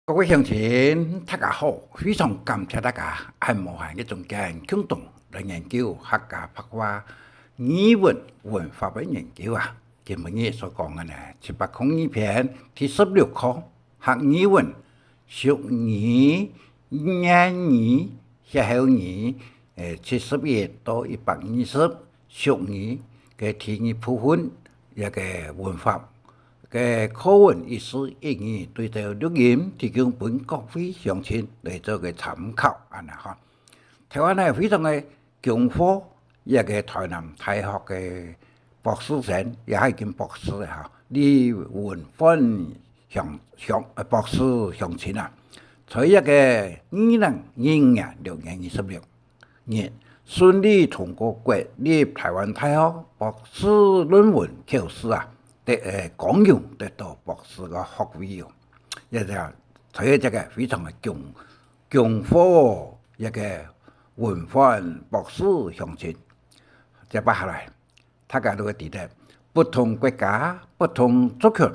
各位乡亲，大家好！非常感谢大家按无限嘅中间共同来研究客家白话语文文化嘅研究啊。今日所讲嘅呢，702篇第16课客语文俗语、谚语、歇後語，71到120俗語嘅第二部分一個文化。嘅課文意思意義對照錄音提供本各位鄉親嚟做個參考安尼嚇。台灣係非常嘅強科，一個台南大學嘅博士生，也係兼博士嘅嚇，李文芬博士鄉親啊，在一個2006年順利通過國立台灣大學博士論文考試啊。講用得到博士嘅學位哦，一就睇一個非常嘅強科一個文化博士鄉親。接下來，大家都會記得不同國家、不同族群、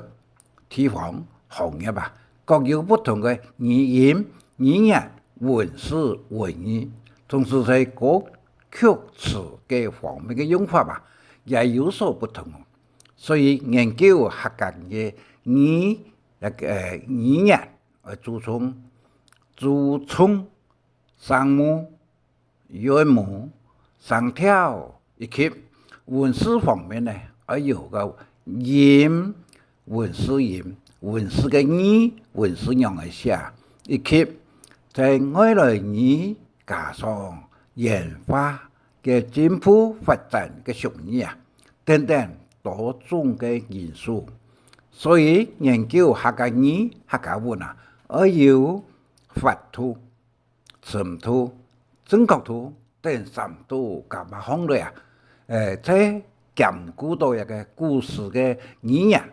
地方、行業啊，各有不同嘅語言、語言、文史、文語，同時在各曲詞嘅方面嘅用法啊，也有所不同。所以研究客家嘅語言，注重聲母、韻母、聲調以及文史方面呢，要有個音、文史音、文史嘅語、文史樣嘅寫，以及在外來語加上演化嘅進步發展嘅俗語啊，等等。多種嘅元素，所以研究客家語、客家文啊，要有發圖、尋圖、正確圖等3度加埋行類啊。在兼顧到一個故事嘅語言，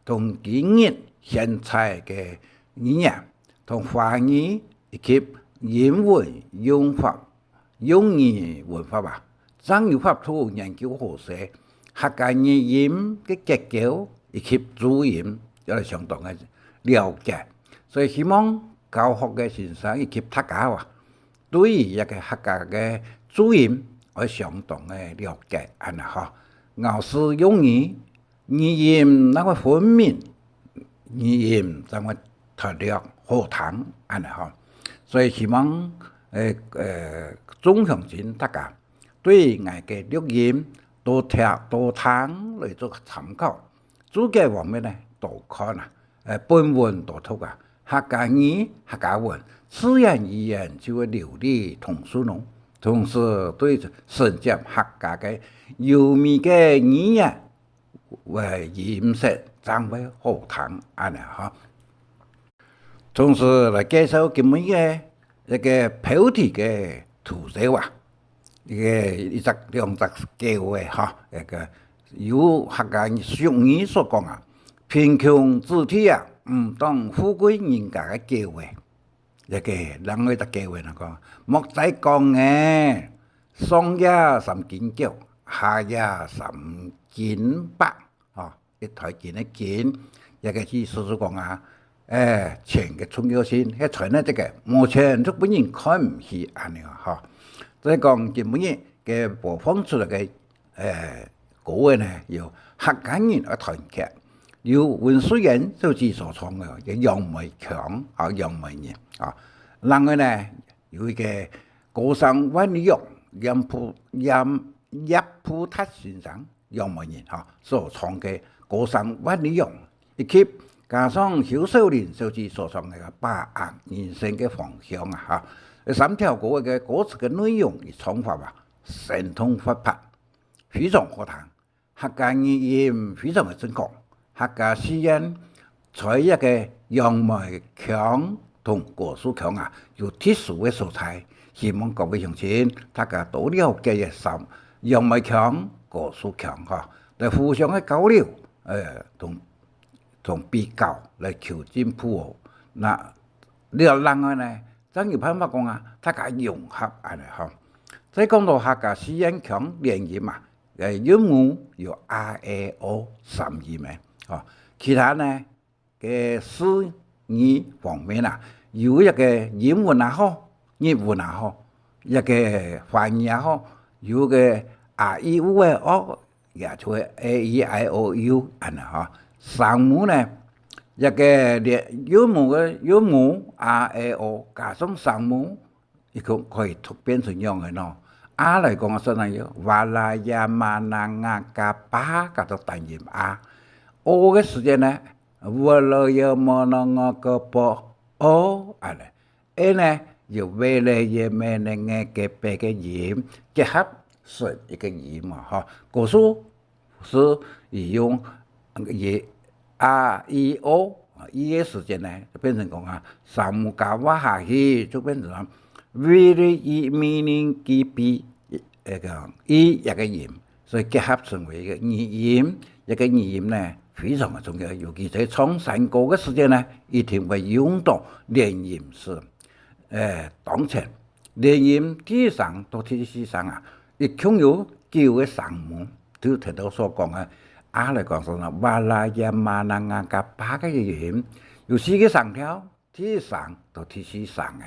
同今日現在嘅語言，同華語以及英文用法、用語文化吧，將有法圖研究好勢。客家語音嘅結構以及注音有相當嘅了解，所以希望教學嘅先生以及大家啊，對於一個客家嘅注音有相當嘅了解，係咪嚇？咬字用語音那個分明，語音怎麼特別好聽，係咪嚇？所以希望中鄉親大家對於我嘅錄音。多聽嚟做參考，主嘅方面呢多看啊，本文多讀啊，客家語、客家文，自然而然就會流利通順咯。同時對承接客家嘅優美嘅語言為音色，將會好聽安尼嚇。同時嚟介紹今日嘅一個標題嘅圖則啊。一隻兩隻機會嚇，一個有客家俗語所講啊，貧窮子弟啊，唔當富貴人家嘅機會，一個另外一隻機會嚟講，莫再講嘅，上也3斤腳，下也3斤8，一台件一件，一個意思就講啊，錢嘅重要性，喺財呢，這個冇錢都本人看唔起安尼嚇。所以講今日嘅播放出嚟嘅歌嘅呢，有客家人嘅團結，有文水人所所創嘅嘅楊梅強啊楊梅人啊，另外呢有一個高山萬里玉葉普塔先生楊梅人嚇所創嘅高山萬里玉，以及加上小少年所創嘅把握人生嘅方向啊嚇。3條歌嘅歌詞嘅內容與唱法啊，神通活潑，非常好聽。客家語音非常嘅正確，客家詩人在一個楊梅強同郭樹強啊，有特殊嘅素材，希望各位鄉親大家多了解一下楊梅強、郭樹強嚇，嚟互相嘅交流，同比較嚟求進步哦。嗱，另外呢？真有辦法講啊，大家融合安尼嚇。再講到客家詩人強聯音啊，韻母有 R A O 32名，其他呢嘅詩語方面啊，有一個英文也好，日文也好，一個翻譯也好，有個A、E、U 嘅哦，也就係 A、E、I、O、U 安尼吼。聲母呢，一個連韻母 R、A、O 加上聲母，伊個可以變成樣嘅咯。嚟講說呢要瓦拉亞瑪那亞加巴加做單音O 嘅時間呢，瓦拉亞瑪那亞加巴 O 安尼。A 呢就瓦拉亞瑪那亞加巴嘅音結合是一個音嘛，哈。古書是用R、E、O。E 嘅時間呢，就變成講聲母加瓦下去，就變成 very meaning 嘅 B 一個 E 一個音，所以結合成為一個語音。一個語音呢非常嘅重要，尤其在唱山歌嘅時間呢，一定會用到連音式。當前連音第三到第四聲亦共有9個聲母，就頭頭所講嘅。嚟講說呢，瓦拉亞瑪那亞加巴嘅音，有4個聲調，第3到第4聲嘅，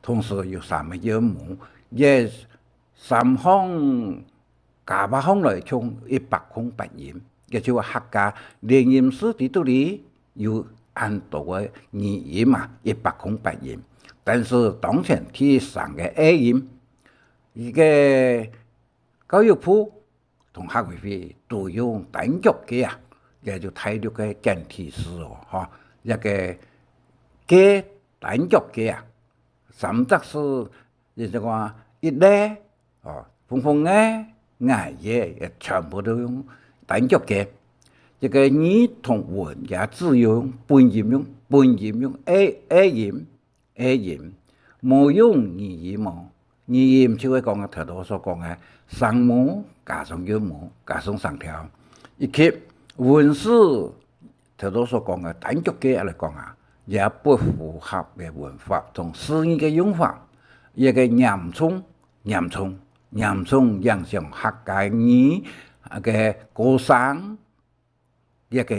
同時有3個音母，也3行加8行來唱108音，也就話客家連音式喺度裏有很多嘅語音108音，但是當前第3個 A 音，依個教育部同客委會都用單腳嘅也就大陸嘅簡體字哦，一個嘅單腳嘅甚至是亦就話一咧風嘅眼嘢，全部都用單腳嘅。一個語同文也只用半音用 A 音，冇用語音喎。語音就係講頭頭所講嘅聲母加上韻母加上聲調，以及文字頭頭所講嘅單腳嘅嚟講也不符合嘅文法同詩意嘅用法。一個嚴重影響客家語嘅歌聲，一個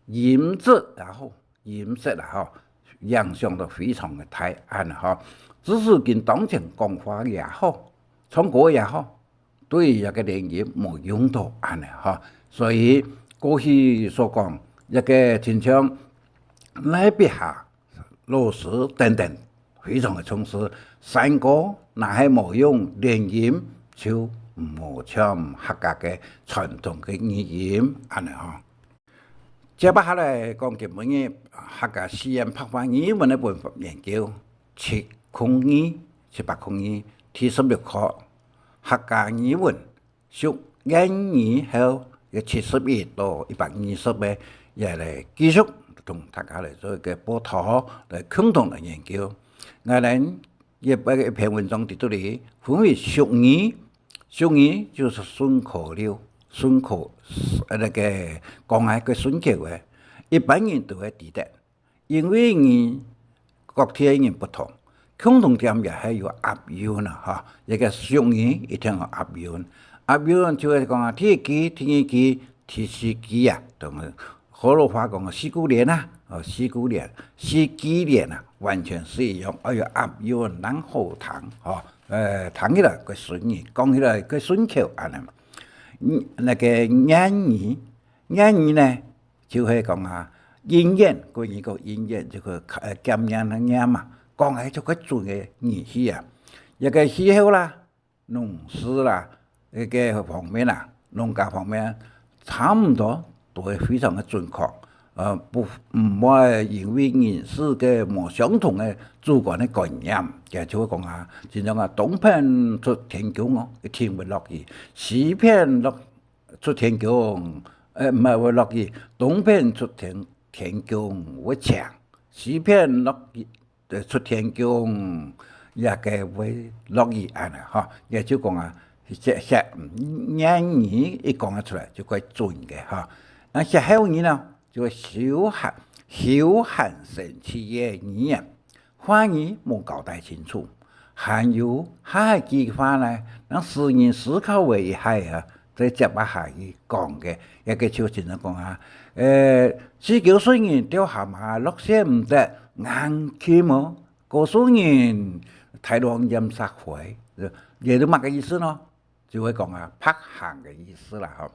音質也好，音色也好，影響得非常嘅大嚇。只是跟當前講話也好，唱歌也好，對一個連音冇用到嚇。所以過去所講一個親像賴碧霞、老師等等，非常嘅重視山歌，那係冇用連音就冇唱客家嘅傳統嘅語音嚇。接下來講嘅乜嘢客家詩人拍翻語文嘅文法研究702第16課客家語文屬英語後嘅71到120嘅也嚟繼續同大家嚟做一個報道嚟共同嚟研究。我哋一篇文章喺度嚟分為屬語就是順口溜，順口那個講係個順口嘅，一般人都會記得，因為你各地人不同。共同點也係有押韻啦，一個屬語一定有押韻。押韻就係講第一句、第二句、第四句同埋河洛話講四股連四句連完全是一樣，要押韻能好聽，聽起來個順耳，講起來個順口那個言語呢，就係講音韻，個一個音韻就個減音嘅音嘛。講係就個準嘅語氣一個氣候啦、農事啦、一個方面農家方面差唔多都係非常嘅準確。唔會因為人事嘅冇相同嘅主觀嘅概念，嘅就會講就像東邊出天宮天會落雨；西邊出天宮唔係會落雨，東邊出天宮會晴，西邊落雨。出天宮也個會落雨也就講言語一講出來就可以準嘅那歇後語呢就小寒神氣嘅語話語冇交代清楚，還有下一句話呢，讓詩人思考為一下再接下去講嘅一個就只能講四九歲人掉下馬落雪唔得。硬起么？告诉人太阳炎杀回，也都乜嘅意思咯？就會講啊，拍行嘅意思啦，嗬。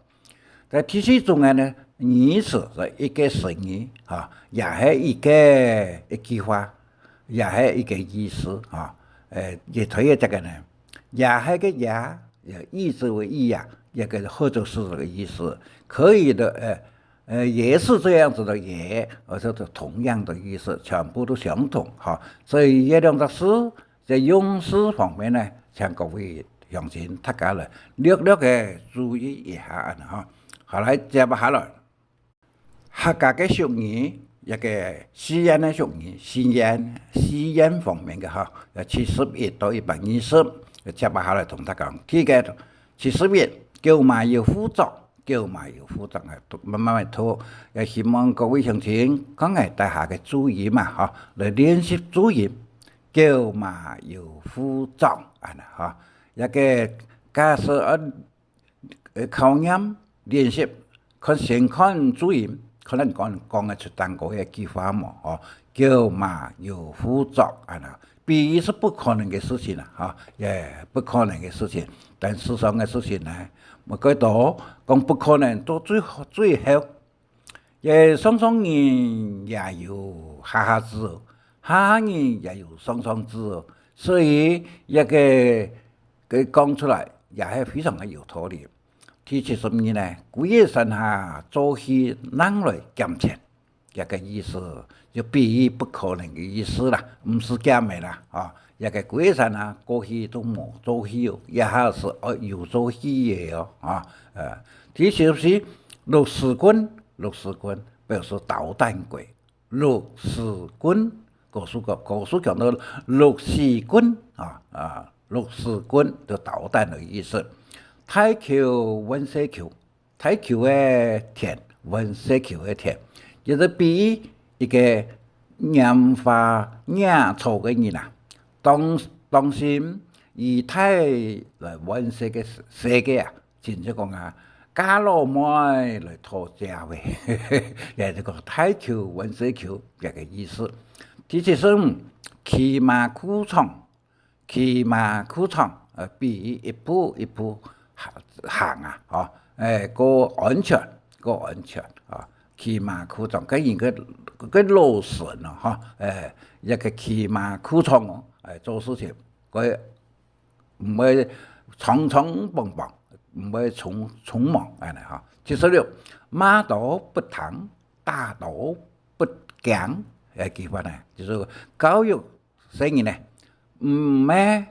在提示中呢，意思是一個成語，嚇，也係一句話，也係一個意思，嚇。也推嘅這個呢，也係個也，意思為意呀，一個合作式這個意思，可以的，也是這樣子的也，而且是同樣的意思，全部都相同，哈。所以這兩個詩在用詞方面呢，請各位鄉親大家來略略嘅注意一下，哈。好來接下來，客家嘅俗語，一個語言嘅俗語，語言方面嘅哈，71到120，接下來同大家講，第一個71叫賣要輔助。叫埋要負責係慢慢拖，也希望各位鄉親講係大家嘅注意嘛，嚇，嚟練習注意，叫埋要輔助，嚇，一個假設考驗練習，佢先看注意，可能講得出單個嘅句話嘛，嚇，叫埋要輔助，比喻是不可能嘅事情啦，嚇，也不可能嘅事情，但事實上嘅事情呢？我覺得講不可能到最後，雙人也有下字，下人也有雙字，所以一個講出來也係非常嘅有道理。第72呢，古月山下做起人來減錢，一個意思就比喻不可能嘅意思啦，唔是減嘅啦，啊。一個鬼神啊，過去都冇做戲哦，一下是有做戲嘅哦，啊，第74六時棍表示搗蛋鬼，六時棍告訴講到六時棍啊，六時棍就搗蛋嘅意思。大橋溫西橋，大橋嘅田，溫西橋嘅田，就是比喻一個拈花惹草嘅人啊。當心以太來溫室嘅世界啊，真係講啊，假老妹來拖家位，也就講大橋溫室橋一個意思。第75騎馬苦闖，比喻一步一步行啊，個安全啊，騎馬苦闖，個路順啊，一個騎馬苦闖哦。做事情佢唔會匆匆忙忙，唔會匆忙嚇。76馬到不疼，大到不驚，句話呢，就是教育細人呢，唔咩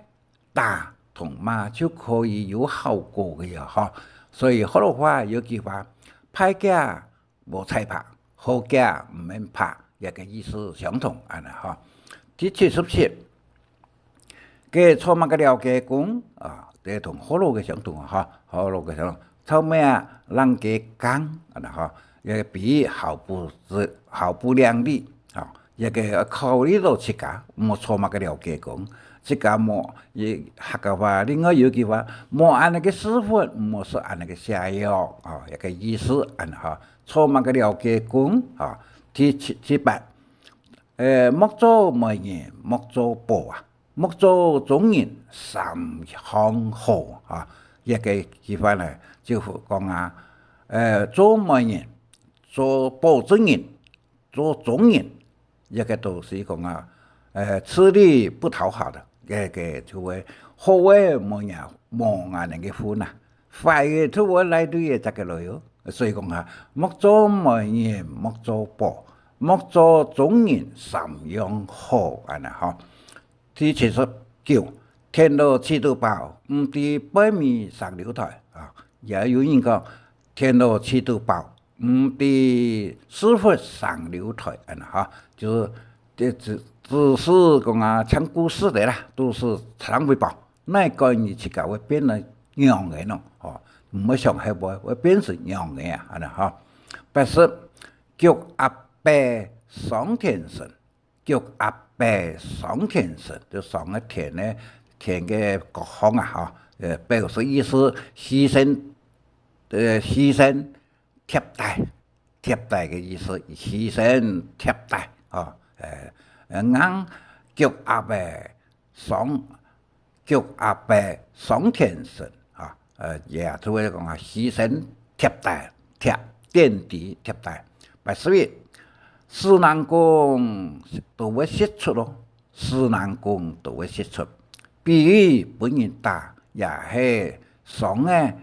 打同罵就可以有效果嘅嚇。所以好多話有句話，歹家無才怕，好家唔免怕，一個意思相同嚇。第77嘅錯乜嘅了解講啊，這同好多嘅相同啊，好多嘅相同。後尾啊，人嘅講嚇，也比喻毫不量力啊，一個考慮到自家冇錯乜嘅了解講，自家冇亦客家話，另外有句話冇按那個師傅，冇是按那個下藥啊，一個意思嚇，錯乜嘅了解講啊。第78莫做媒人，莫做寶啊。莫做忠人，三項好啊！一個句法呢，就講啊，做媒人、做保證人、做忠人，一個都是講啊，吃力不討好的，一個就會好嘅媒人忙啊那個款啊，快嘅都會來對嘅這個來哦，所以講啊，莫做媒人，莫做寶，莫做忠人，三樣好哈。第79天道七度報，唔知百米上流台啊！也有人講天道七度報，唔知師傅上流台嚇，就是只是講啊，講故事的啦，都是常會報，那個你自己會變得樣嘅咯，哦，唔會上海會變成樣嘅啊，嚇。80腳阿伯上天神，腳阿伯上天神，就上個田呢，田嘅各項啊，嚇，表示意思犧牲貼帶嘅意思，犧牲貼帶啊，俺脚阿伯双天神啊，也做为讲啊，牺牲贴带垫底贴带。81，死人公都会释出咯，死人公都会释出。比喻本人打也是双个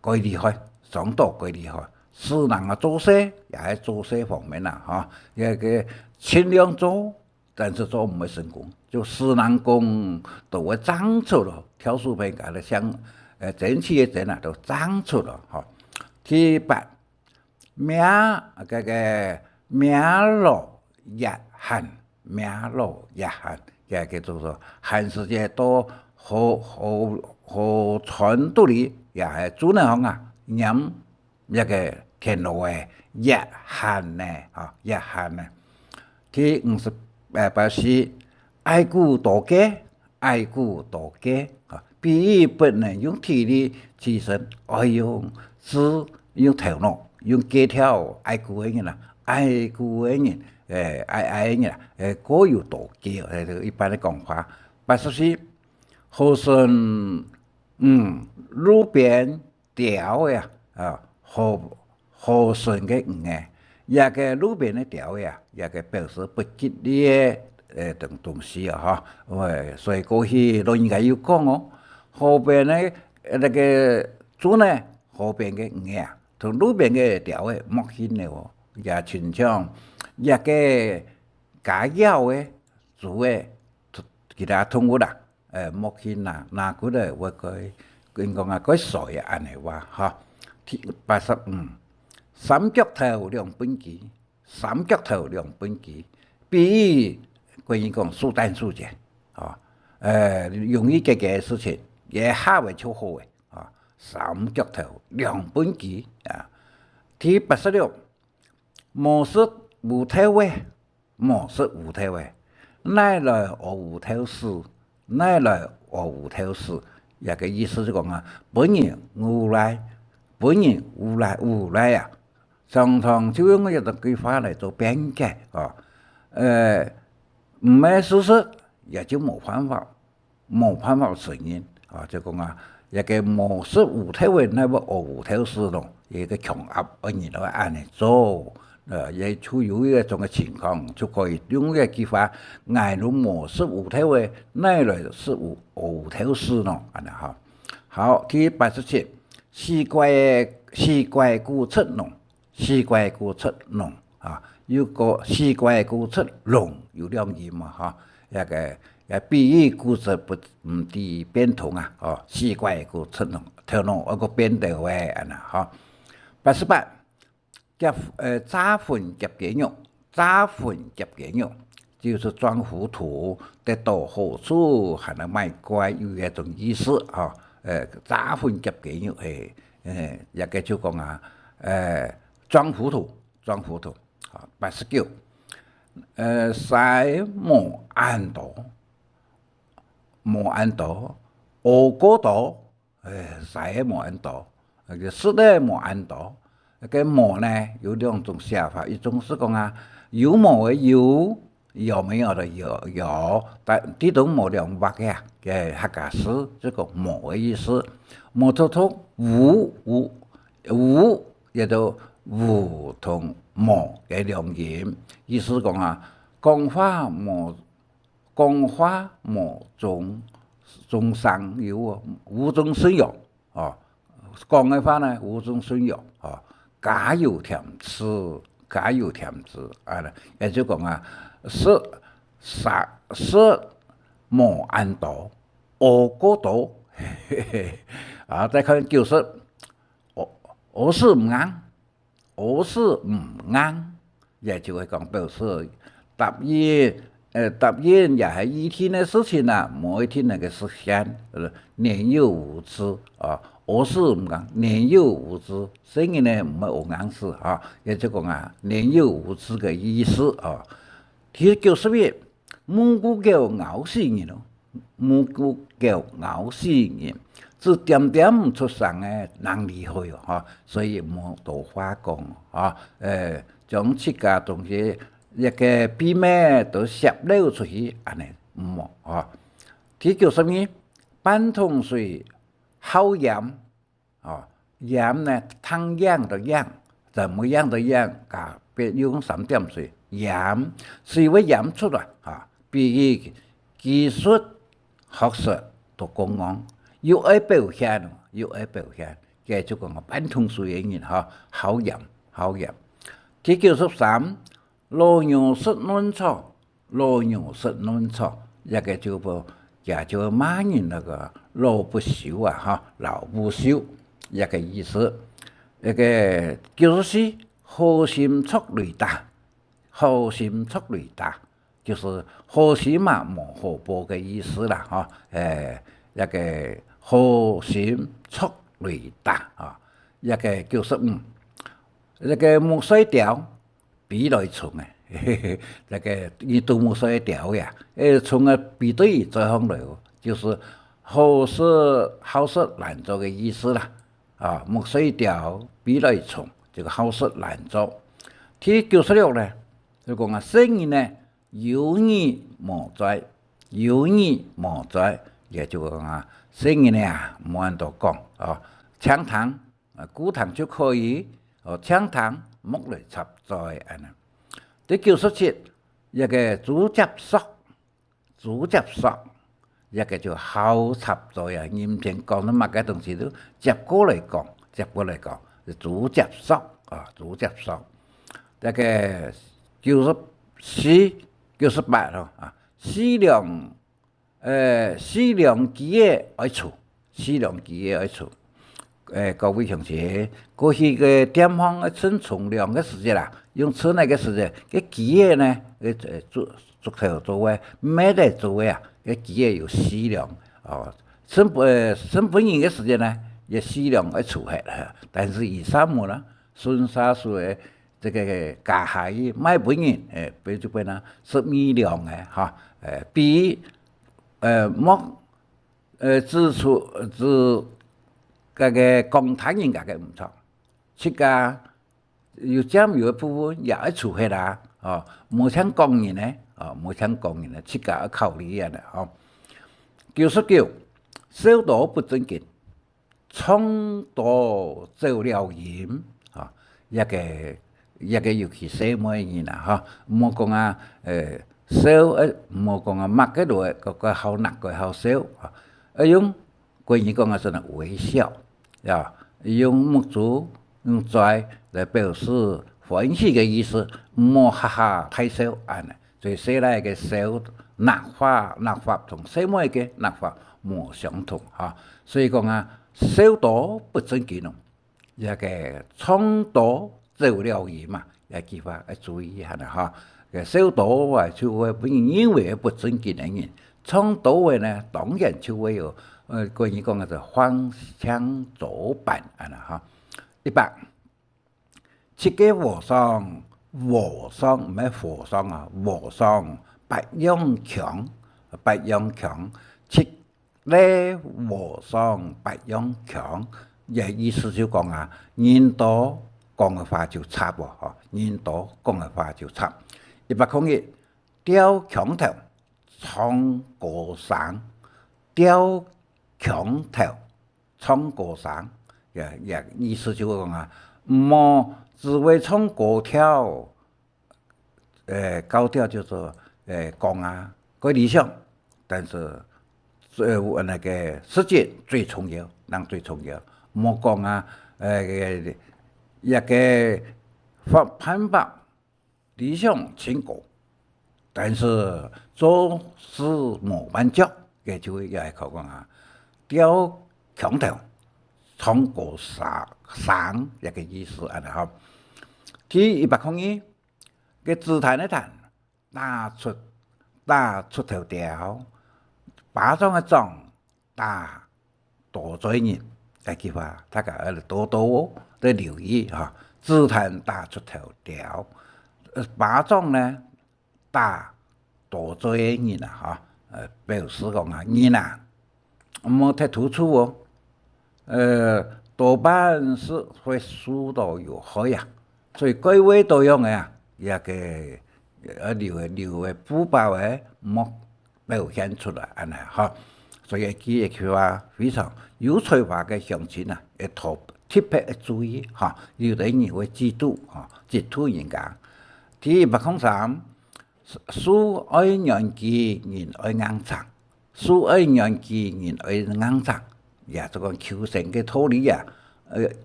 鬼厉害，双刀鬼厉害。死人啊做事也是做事方面啦，哈，也个尽量做，但是做唔会成功。就死人公都会长出咯，跳树片搞得像整齐的整啊都长出了哈。第8，命落日寒，命落日寒，也叫做寒时节到河川肚里也系主人行啊，饮一个天落的日寒呢，啊日寒呢。第58是爱古多家，爱古多家啊，比喻不能用体力提升，而用头脑，用技巧爱古的人啦，爱古的人，爱的人，各有多家，一般的讲法。84，河顺路边钓呀，啊河顺嘅魚，也個路邊的釣呀，也個表示不吉利的東西啊，哈，所以過去老人家有講哦，河邊的那個主呢，河邊嘅魚啊，同路邊嘅釣的莫顯的哦，也親像一個假藥的主的其他動物啦，莫顯啦，那個咧我佢講啊，佢水啊，安尼話哈，85。三腳頭兩本機，三腳頭兩本機，比喻關於講速戰速決啊，容易解決嘅事情也下為超好嘅啊，三腳頭兩本機啊。第86，模式無頭位，模式無頭位，乃來我無頭事，乃來我無頭事，一個意思就講啊，本人無來啊。常常就用一種句話嚟做辯解啊，唔係事實，也就冇辦法承認啊，就講啊，一個模式無頭嘅，那麼我無頭事咯，一個強壓而然來按嚟做，也處於一種嘅情況，就可以用一句話，挨到模式無頭嘅，那來是無頭事咯，安尼哈。好，第87，四怪故出籠。四怪故出籠啊，有個四怪故出籠有兩字嘛哈，也比喻固執唔知變通啊，哦，四怪故出籠，頭籠一個變地位啊呐哈。88，詐混夾雞肉，詐混夾雞肉就是裝糊塗得到好處，還能賣乖，有一種意思啊，詐混夾雞肉一個就講啊，裝糊塗啊！89，使莫安道，我過道，使莫安道，是的莫安道。個莫呢有兩種寫法，一種是講啊有莫的有沒有的有，但呢種莫兩畫嘅客家詩，這個莫的意思，莫突突無也就。無同莫嘅兩言，意思講啊，講話莫中上游啊，無中生有啊，講嘅話呢無中生有啊，加油添醋啊，也就講啊，是莫安道，我過道，啊，再看就是我是唔啱。我是唔啱，也就會講表示答應也係一天的事情啦，某一天那個實現，年幼無知啊，我是唔啱，年幼無知，所以呢唔係我啱事啊，也就講啊年幼無知嘅意思啊。第91，蒙古狗咬死人咯，蒙古狗咬死人。是點點出生嘅人厲害哦，所以冇多話講啊。將自家東西一个笔墨都泄漏出去，安尼唔好哦。第九什么？半桶水好盐哦，盐呢，汤养的养，怎么样的养？啊，别用3点水，盐是为盐出来啊，比如技术、学术都公安，又爱表现，又爱表现，嘅就讲半桶水嘅人哈，好盐，好盐。第93，老牛食嫩草，老牛食嫩草，一个就不。也就骂人那个老不休啊，哈，老不休一个意思。那个94，好心出雷打，好心出雷打，就是好心嘛，冇好报的意思啦，哈，一个好心出雷打啊，一个95，那个木水调比来重啊。那个你都木水调呀，从啊比对这方来，就是好事难做的意思啦。啊，木水调比来重，这个好事难做。第96呢，就讲啊，生意呢有你莫在，有你莫在，也就讲啊，生意呢冇按多讲啊，抢堂啊，古堂就可以，哦，抢堂木来插在安尼。第97，一个主接索，一个就好插在啊，以前讲的乜嘅东西都接过来讲，主接索啊，主接索。那个94、98咯啊，适量机嘅爱处，各位同学，过去个点方嘅称重量嘅时间啦，用称那个时间，个机嘅呢，足头做位，没得做位啊，个机嘅有适量哦。称本人嘅时间呢，也适量嘅出来啦，但是以上么啦，顺沙数嘅这个加下去买本人，比就变啦12两嘅哈，比支出嗰個共產人家嘅唔錯，出家要佔有一部分也係出去啦，哦，冇請工人呢，出家要考慮嘅哦。99，少多不正經，衝多做了鹽，哦，一個尤其社會人啦，哈，唔好講啊，少唔好講啊，乜嘅度個好難個好少，用關於講啊，真係微笑。呀，用木竹用拽来表示欢喜的意思，唔好哈哈太少安尼。所以说来个少拿法同西妹嘅拿法冇相同哈。所以讲啊，少多不正经咯，一个冲多做了嘢嘛，一句话要注意一下啦哈。个少多啊，就会本因为不正经的人，冲多嘅呢，当然就会有。关于讲嘅就荒腔走板啊哈，100，七个和尚唔係和尚啊，和尚白羊強，七個和尚白羊強，嘅意思就講啊，人多講嘅話就差喎，嗬，人多講嘅話就差。101，吊強頭，創過省，吊強頭衝過省，也意思就講啊，唔好只為衝高調，高調叫做講啊個理想，但是那個實踐最重要，人最重要，唔好講啊一個辦法理想成功，但是做事冇辦腳，嘅就會又係講啊。吊強頭，衝過省一個意思啊！哈，第102個姿態呢談，打出頭條，巴掌嘅掌打多罪人，這句話大家多多的留意哈。姿態打出頭條，巴掌呢打多罪人啊！哈，表示講啊，人啊。唔好太突出哦，多半是會輸到有害呀，所以各位都用嘅啊，留的古堡的木表现出来安尼哈。所以佢句话非常有才华嘅乡亲啊，要特别的注意哈，有啲人會嫉妒哈，嫉妒人家。第103，書愛nhân機，人愛硬撐；書愛nhân機，人愛硬撐。也就講求生嘅道理啊。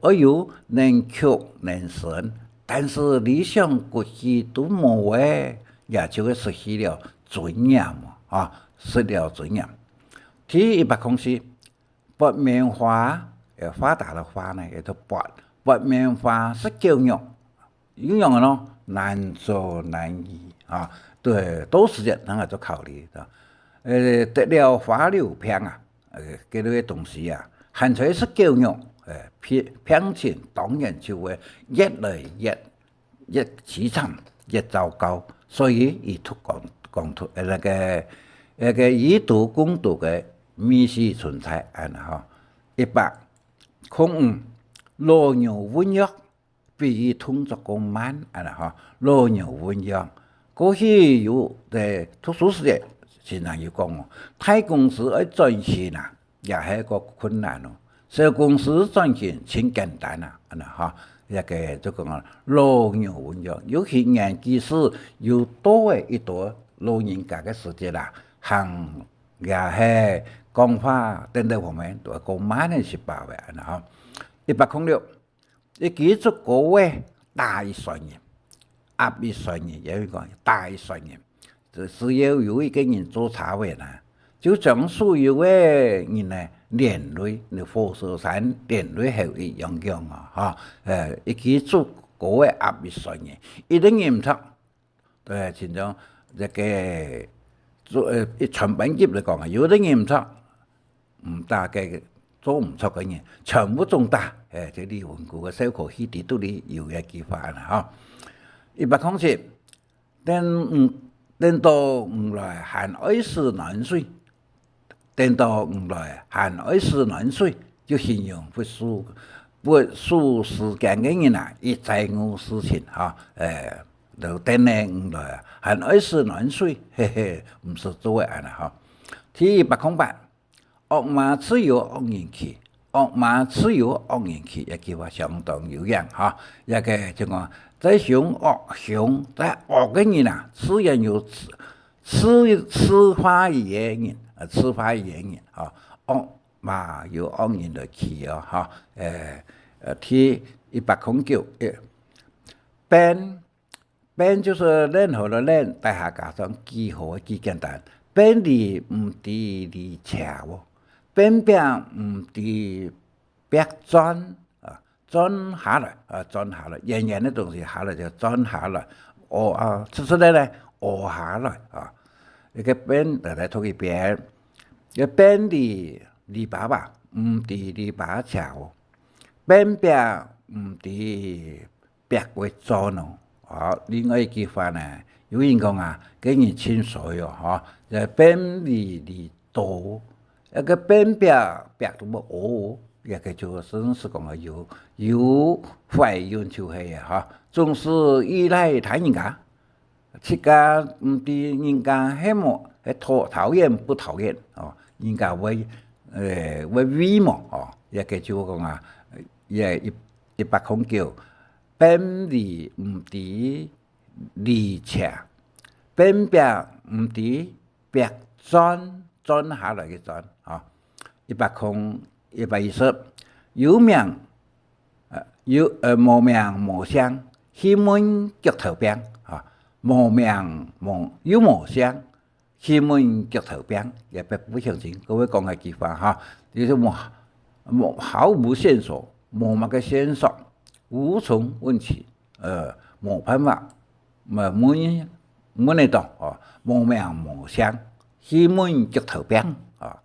愛有能屈能伸，但是理想骨氣都冇嘅，也就會失去了尊嚴啊，失了尊嚴。第104，白棉花發達的花呢，叫做白棉花是教育，有樣嘅咯，難做難易啊，對，都是人能夠做考慮的。得了花柳片啊，這類東西啊，含在是教育，品情當然就會越來越淒慘，越糟糕，所以以圖講出那個以毒攻毒嘅迷思存在安哈。105，老牛溫藥比通作個慢安哈。老牛溫藥，過去有在圖書時代經常有講大公司要賺錢啊，也係一個困難咯。小公司賺錢真簡單啊，安哈。一個就講老牛溫藥，尤其年紀是有多嘅一多老人家嘅時節啦，行也係講話等等方面都係講慢嘅是吧？嘅哈。106，一記住個位大善人，壓一善人，也會講大善人，就是要有一個人做茶位啦，就將所有嘅人呢連累，你火燒山連累後一樣啊，哈，一記住個位壓一善人，一定嚴肅，對，前種一個做傳本業嚟講啊，有啲嚴肅。唔大嘅做唔出嘅嘢，全部中大，即係文具嘅小可戲啲都啲有嘅記法啦嚇。107，等到唔來限20年歲，等到唔來限20年歲，就形容不數時間嘅人啊，一在乎事情嚇，就等你唔來限20年歲，唔是做嘅啦嚇。第108。惡馬自有惡人騎，惡馬自有惡人騎，一句話相當有樣嚇。一個就講在凶惡在惡嘅人啊，自然有此花野人，此花野人嚇。惡馬有惡人來騎哦嚇。第109，變就是任何的任，大下加上記號幾簡單，變離唔地離斜喎。變變唔地白轉啊，轉下來啊，轉下來，圓圓的東西下來就轉下來，出嚟咧，下來啊，一個變嚟同佢變，一變離爸爸唔地離爸斜喎，變變唔地白鬼轉咯，另外一句話呢，有人講啊，給你清水哦，嚇，就變離多。一個變白都冇一個就真是講有壞用就係啊，總是依賴睇人家，自家唔對人家係冇係討厭不討厭哦，人家會威嘛哦，一個就講啊109，變離唔對離斜，變白唔對白轉下來嘅轉啊，120，有名無名無相，氣悶腳頭病啊，無名有無相，氣悶腳頭病，也不相信。各位講嘅句話哈，就是毫無線索，冇乜嘅線索，無從問起，冇辦法，冇得到啊，無名無相。氣悶腳頭病啊！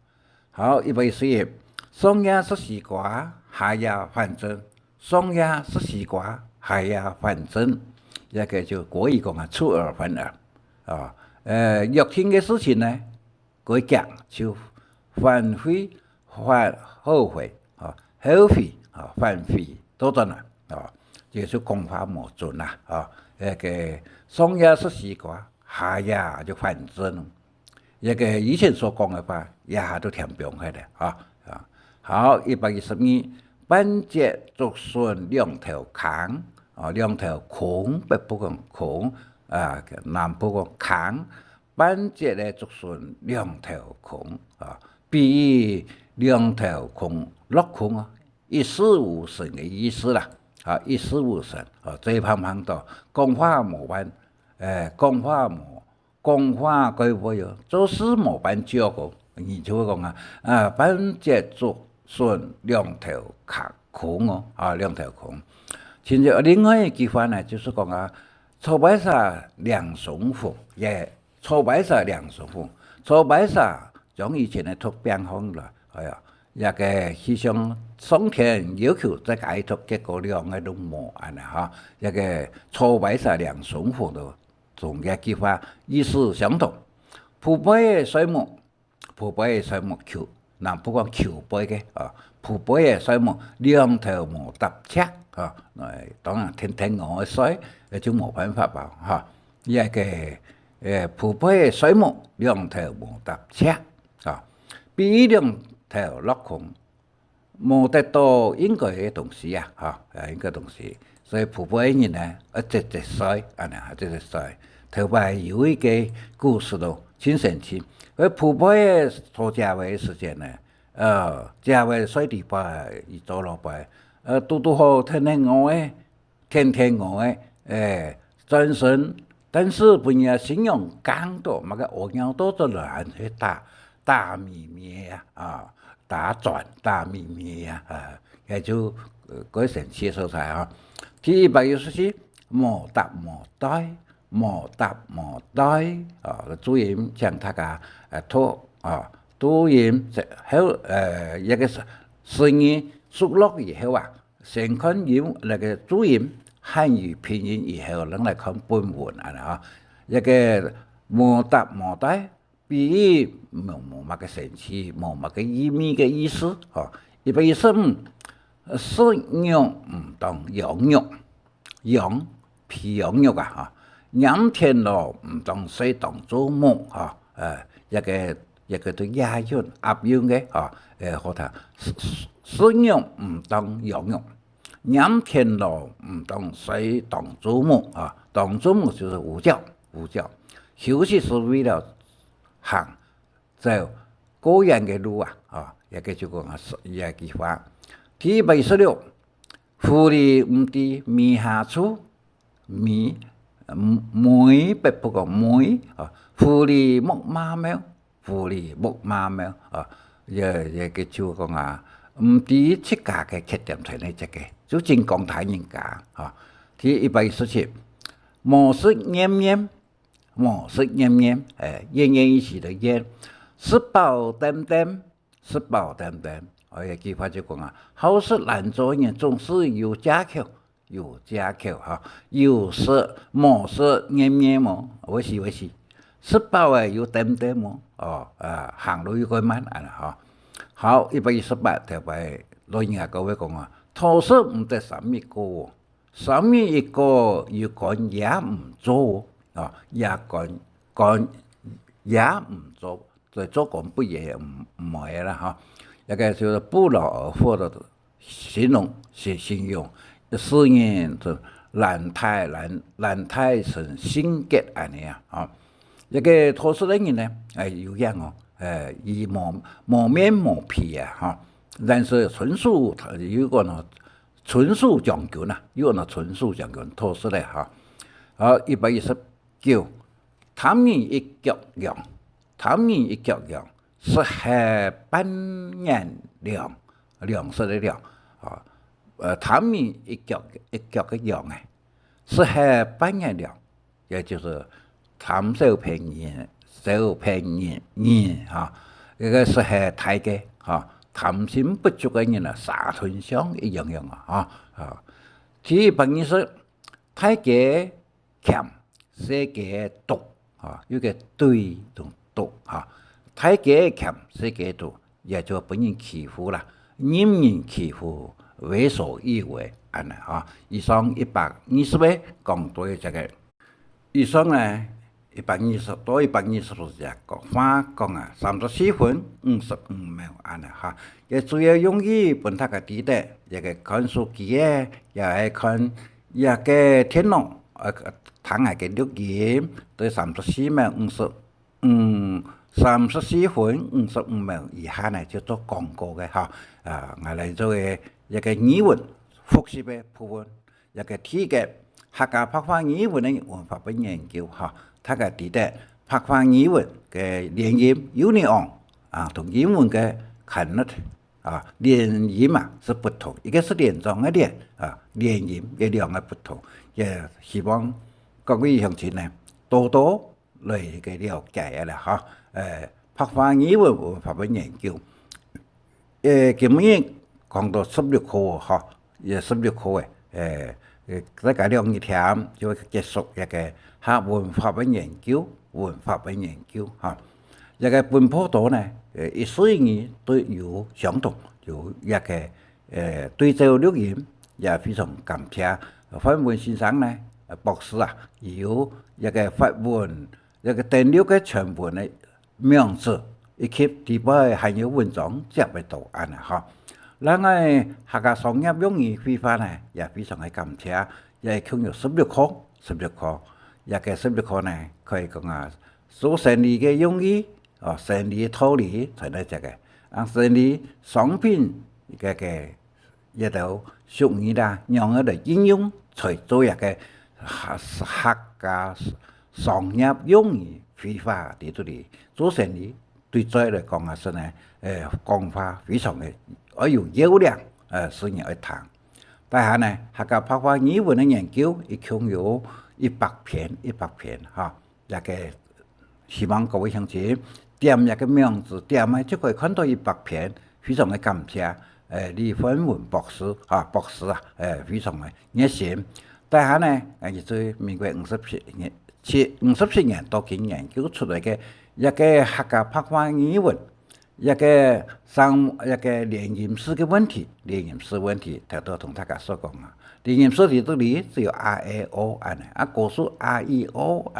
好，141，上也是西瓜，下也反正；上也是西瓜，下也反正。一個就國語講啊，出爾反爾啊。欲聽嘅事情呢，佢講就反悔後悔啊，後悔啊，反悔多咗啦啊。就是功法无准啦，那个上也是西瓜，下也就反正，那个以前所讲的话，也都填平开的好，122，半截竹笋两条扛，两条扛，北部讲扛，南部讲扛，半截的竹笋两条扛，比喻两条扛落扛一事无成的意思啦，一事无成，最旁到讲话无办，讲话改不了，做事无办照顾，你就会讲半截竹笋两条扛两条扛。现在另外一句话呢，就是讲草白沙两重凤，草白沙两重凤，草白沙将以前的图变方了，那个希望上天要求再改图，结果两个都无那个草白沙两重凤的同个句话意思相同。蒲杯的水木球，南不讲球杯嘅蒲杯的水木两头无搭车当然天鹅的水，那就冇办法吧那个蒲杯的水木两头无搭车比喻两头落空，冇得到应该的东西应该东西，所以蒲杯人呢直水直水。头摆有一个故事咯，挺神奇。而蒲杯的做家位时间呢，家位水地摆一做落摆，拄好天鹅转身，但是不然形容刚多，那个鹅鸟多就乱去大米面大米面也就改神奇所在第164，莫答莫呆。莫答莫呆主音将他读音后一个声音熟落以后先看有那个主音汉语拼音以后，人来看本文一个莫答莫呆，比喻冇乜个神奇，冇乜个意味嘅意思115，是羊唔当羊肉，羊皮羊肉仰天咯，唔当水当做梦一个都押韵押韵嘅好睇，水羊唔当羊肉，仰天咯唔当水当做梦当做梦就是午觉，休息是为了行走个人嘅路一个就讲一句话。第116，狐狸唔知米下粗，梅北部講梅狐狸木馬喵也個就講唔知出家嘅缺點在呢只嘅，就真講大人家第117，莫食黏黏，奄奄一息的奄，食飽點點，有句話就講好事難做人，總是有借口有食莫食黏黏我是食飽有點點行路有個慢好118條牌老人家各位講土色唔得三米個一個要幹也唔做也幹也唔做，在做幹不也唔係啦一個就是不勞而獲的形容思念就蘭太成心結一個土色的人呢有樣以冇面冇皮但是純屬有個呢純屬講究土色的好119，貪人一腳羊，是下半年糧食的糧貪人一腳嘅羊是下半年糧，也就是貪小便宜一個是下大嘅貪心不足嘅人沙吞香一樣第120，大家欠小家毒有個對同毒大家欠小家毒，也就俾人欺負啦，任人欺負为所欲为安尼哈。以上120位讲对这个，以上呢120只个话讲啊，34分55秒安尼哈。嘅主要用意本他个知道，一个看手机嘅，也系看一个电脑，睇下嘅录音对34秒34分55秒以下呢，就做廣告嘅嚇。我嚟做嘅一個語文複習嘅部分，一個題嘅客家白話語文嘅文化嘅研究嚇，佢個知道白話語文嘅連音有呢樣同英文嘅近呢連音是不同，一個是連狀嘅連連音嘅兩個不同，也希望各位鄉親呢多多嚟嘅了解啦嚇。白話語文文化嘅研究，今日講到16課嚇，也16課大概2天就會結束一個客文化嘅研究，文化嘅研究嚇。一個本坡度呢，14語都有相同，有一個對照錄音，也非常感謝范文先生呢博士有一個發文一個第6個全文嘅名字，以及底部還有文章接喺度安啊嚇。另外客家商業用語規範呢，也非常嘅感謝，也共有16課，一個16課呢可以講做生理嘅用語，生理套理才能這個，生理商品嘅一道俗語啦，讓我哋應用才做一個客家商業用語規範喺度嚟做生意，對在嚟講是呢講法非常嘅有優良，使人去談。但係呢客家白話語文嘅研究一共有100篇嚇，一個希望各位鄉親點一個名字點呢就可以看到100篇，非常嘅感謝李芬文博士非常嘅熱心。但係呢亦在民國57年到今研究出嚟嘅一個客家白話語文一個連音式嘅問題，頭都同大家所講連音式喺度裡只有 R、A、O 歌數 R、E、O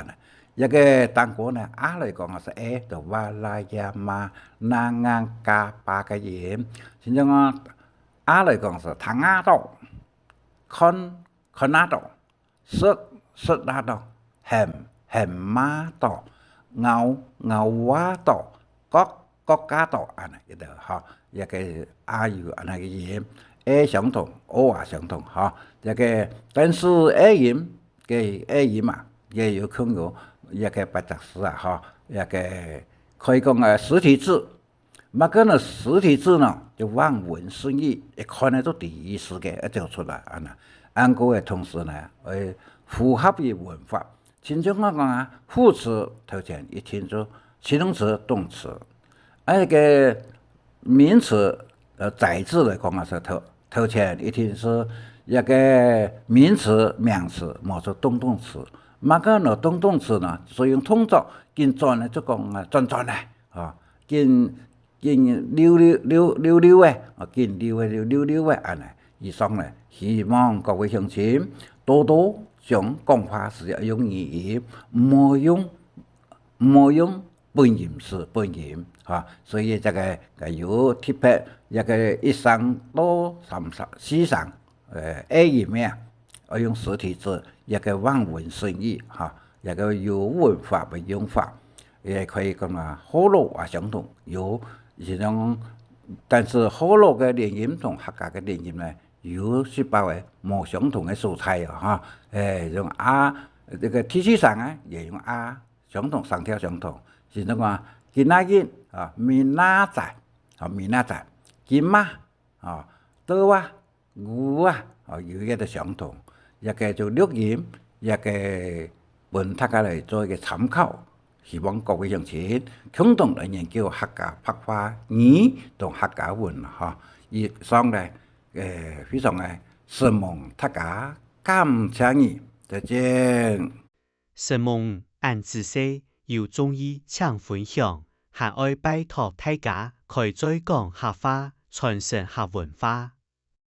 一個單歌呢 R 嚟講係 A 就哇啦呀嘛那啱加8個音，先至我 R 嚟講係唐亞道、看道、塞道、hem馬道、牛蛙道、國家道一度嚇，一個 R 有個音 A 相同 O 也相同嚇，一個但是 A 音嘅 A 音也有可能一個80字嚇，一個可以講實體字，乜個呢實體字呢就望文生義，一看呢都第一時間一就出來按個嘅同時呢符合於文化。親像我講副詞頭前一聽就形容詞、動詞，一個名詞載字嚟講是頭前一聽是一個名詞、名詞，冇做動詞。乜個呢動詞呢？所以用通作見轉呢就講轉呢，見溜嘅，見溜嘅以上呢，希望各位鄉親多多將講話時用語言，唔好用本音嚇，所以這個有特別一個1聲到4聲A 音咩？我用實體字一個望文生義嚇，一個有文化嘅用法，也可以講河洛也相同，有一種，但是河洛嘅連音同客家嘅連音呢，有18個冇相同嘅素材嚇，用 R 這個 T 上也用 R 相同上條相同，是咁話今仔日明仔載，今嘛多牛有一個相同。一個就錄音，一個本大家嚟做一個參考，希望各位鄉親共同嚟研究客家白話語同客家文嚇。以上呢非常嘅希望大家感謝你，再見。希望按自西有中意請分享，還愛拜託大家開再講客話，傳承客文化。